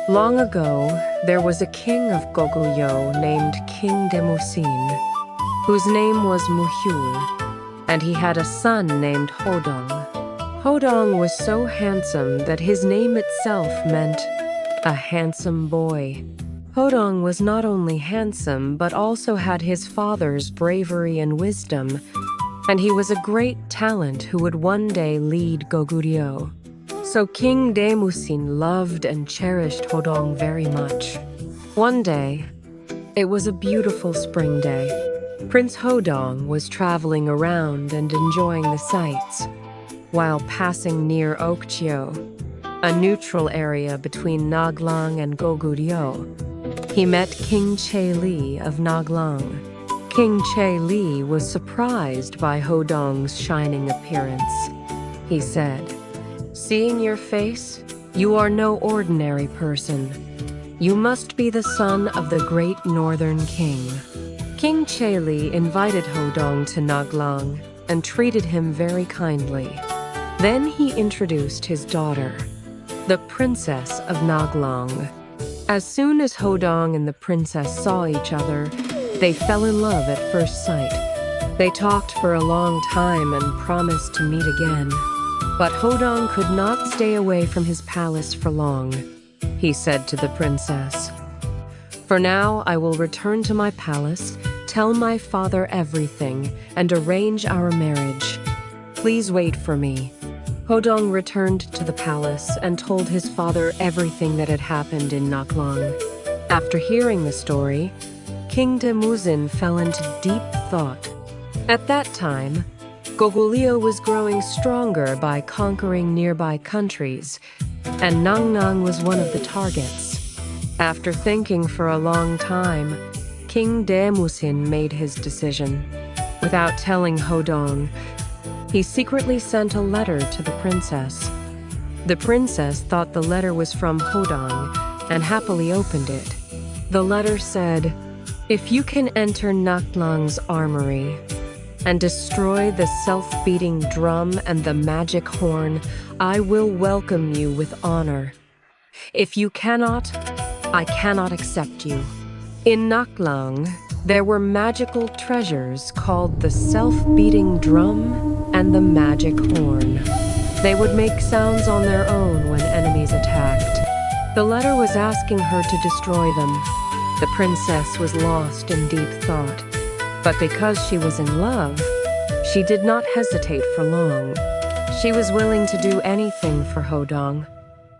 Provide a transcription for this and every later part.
Long ago, there was a king of Goguryeo named King Demusin, whose name was Muhyul, and he had a son named Hodong. Hodong was so handsome that his name itself meant a handsome boy. Hodong was not only handsome, but also had his father's bravery and wisdom, and he was a great talent who would one day lead Goguryeo. So King Demusin loved and cherished Hodong very much. One day, it was a beautiful spring day. Prince Hodong was traveling around and enjoying the sights. While passing near Okchio, a neutral area between Naglang and Goguryeo, he met King Che-li of Naglang. King Che-li was surprised by Hodong's shining appearance. He said, "Seeing your face, you are no ordinary person. You must be the son of the great northern king." King Che-li invited Hodong to Naglang and treated him very kindly. Then he introduced his daughter, the Princess of Naglang. As soon as Hodong and the princess saw each other, they fell in love at first sight. They talked for a long time and promised to meet again. But Hodong could not stay away from his palace for long. He said to the princess, "For now, I will return to my palace, tell my father everything, and arrange our marriage. Please wait for me." Hodong returned to the palace and told his father everything that had happened in Naglang. After hearing the story, King Demusin fell into deep thought. At that time, Goguryeo was growing stronger by conquering nearby countries, and Nang was one of the targets. After thinking for a long time, King Demusin made his decision. Without telling Hodong, he secretly sent a letter to the princess. The princess thought the letter was from Hodong and happily opened it. The letter said, "If you can enter Naklang's armory and destroy the self-beating drum and the magic horn, I will welcome you with honor. If you cannot, I cannot accept you." In Naklang, there were magical treasures called the self-beating drum and the magic horn. They would make sounds on their own when enemies attacked. The letter was asking her to destroy them. The princess was lost in deep thought. But because she was in love, she did not hesitate for long. She was willing to do anything for Hodong.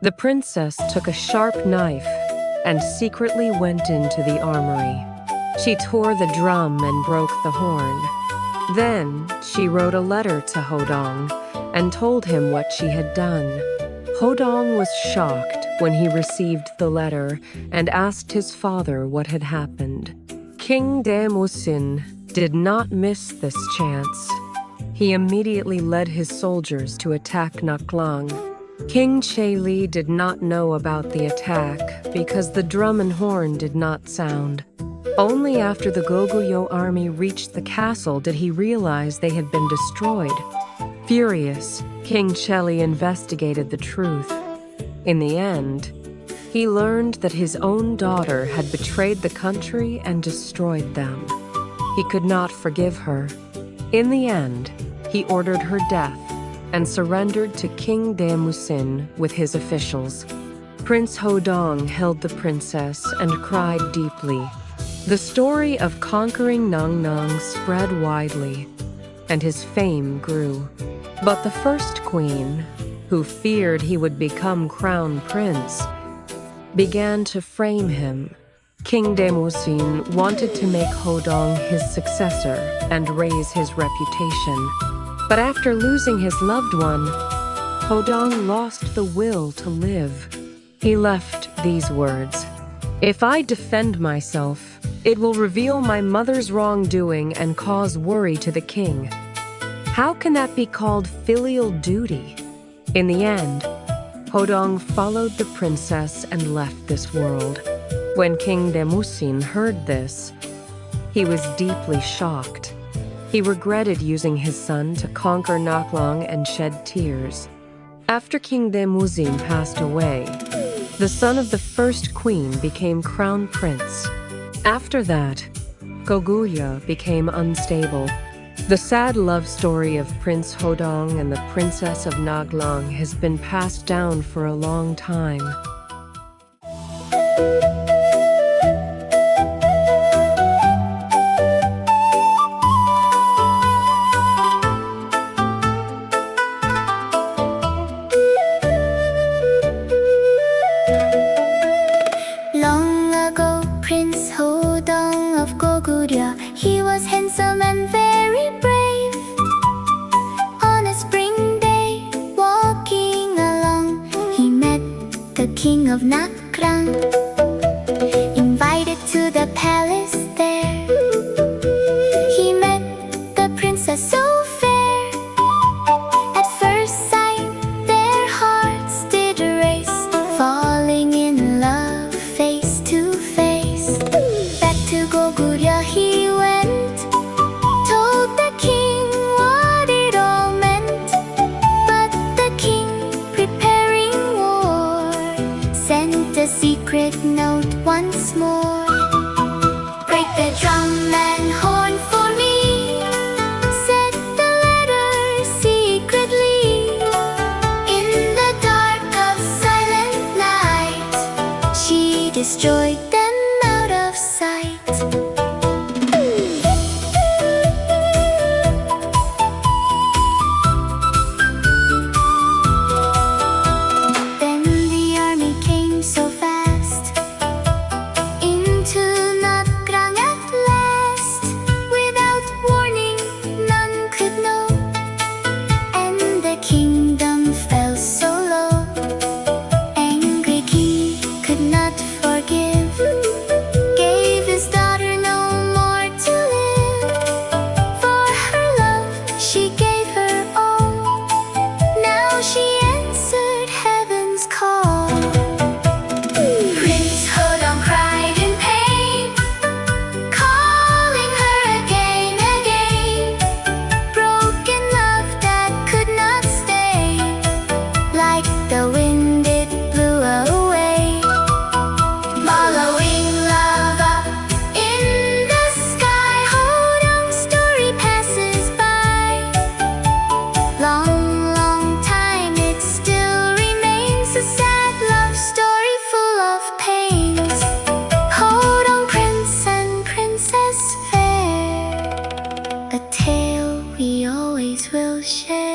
The princess took a sharp knife and secretly went into the armory. She tore the drum and broke the horn. Then she wrote a letter to Hodong and told him what she had done. Hodong was shocked when he received the letter and asked his father what had happened. King Demusin did not miss this chance. He immediately led his soldiers to attack Naklang. King Che-li did not know about the attack because the drum and horn did not sound. Only after the Goguryeo army reached the castle did he realize they had been destroyed. Furious, King Che-li investigated the truth. In the end, he learned that his own daughter had betrayed the country and destroyed them. He could not forgive her. In the end, he ordered her death and surrendered to King Demusin with his officials. Prince Hodong held the princess and cried deeply. The story of conquering Nang spread widely, and his fame grew. But the first queen, who feared he would become crown prince, began to frame him. King Demusin wanted to make Hodong his successor and raise his reputation. But after losing his loved one, Hodong lost the will to live. He left these words, "If I defend myself, it will reveal my mother's wrongdoing and cause worry to the king. How can that be called filial duty?" In the end, Hodong followed the princess and left this world. When King Demusin heard this, he was deeply shocked. He regretted using his son to conquer Naklang and shed tears. After King Demusin passed away, The son of the first queen became crown prince. After that, Gogulya became unstable. The sad love story of Prince Hodong and the Princess of Naglang has been passed down for a long time. Long ago, Prince Hodong of Gogulya, he was handsome and very brave. On a spring day, walking along, he met the king of Nakrang. Invited to the palace there, he met the princess so fair. At first sight, their hearts did race, falling in love face to face. Back to Gogulya he went, told the king what it all meant. But the king, preparing war, sent a secret note once more. Break the drum and horn for me, said the letter secretly. In the dark of silent night, she destroyed them out of sight. Then the army came so fast into Nakrang at last. Without warning, none could know, and the kingdom fell so low. Angry king could not forgive, gave his daughter no more to live. For her love she gave her all, now she answered heaven's call. Prince Hodong cried in pain, calling her again, again. Broken love that could not stay, like the wind it blew away. Following love up in the sky, Hodong's story passes by. Long, long time it still remains a sad love story full of pains. Hodong, prince and princess fair, a tale we always will share.